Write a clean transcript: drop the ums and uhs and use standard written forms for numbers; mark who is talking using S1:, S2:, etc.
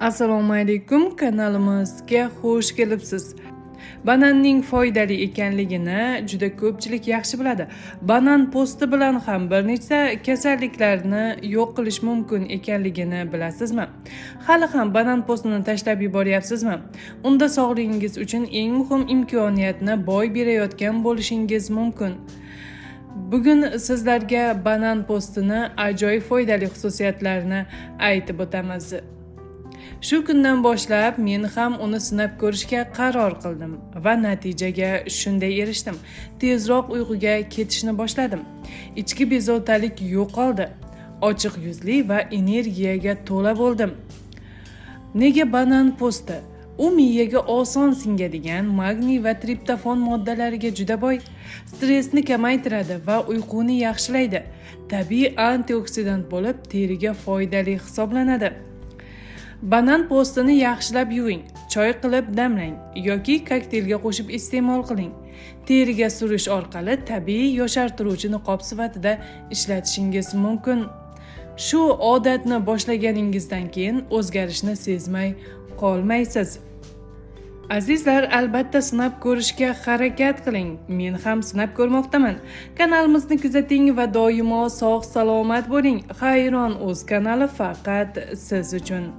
S1: Assalomu alaykum, kanalimizga xush kelibsiz. Bananning foydali ekanligini juda ko'pchilik yaxshi biladi. Banan po'sti bilan ham bir nechta kasalliklarni yo'q qilish mumkin ekanligini bilasizmi? Hali ham banan postini tashlab yuboryapsizmi? Unda sog'lig'ingiz uchun eng muhim imkoniyatni boy berayotgan bo'lishingiz mumkin. Bugun sizlarga banan postini ajoyib foydali xususiyatlarini aytib o'tamiz. Shu kundan boshlab men ham uni sinab ko'rishga qaror qildim va natijaga shunday erishdim. Tezroq uyquga ketishni boshladim. Ichki bezovtalik yo'qoldi. Ochiq yuzli va energiyaga to'la bo'ldim. Nega banan po'sti? U miyaga oson singadigan magniy va triptofan moddalariga juda boy. Stressni kamaytiradi va uyquni yaxshilaydi. Tabiiy antioksidant bo'lib, teriga foydali hisoblanadi. Banan postini yaxshilab yuving, choy qilib damlang yoki kokteylga qo'shib iste'mol qiling. Teriga surish orqali tabiiy yoshartiruvchi niqob sifatida ishlatishingiz mumkin. Shu odatni boshlaganingizdan keyin o'zgarishni sezmay qolmaysiz. Azizlar, albatta sinab ko'rishga harakat qiling. Men ham sinab ko'rmoqdaman. Kanalimizni kuzating va doimo sog' salomat bo'ling. Xayron.uz kanali faqat siz uchun.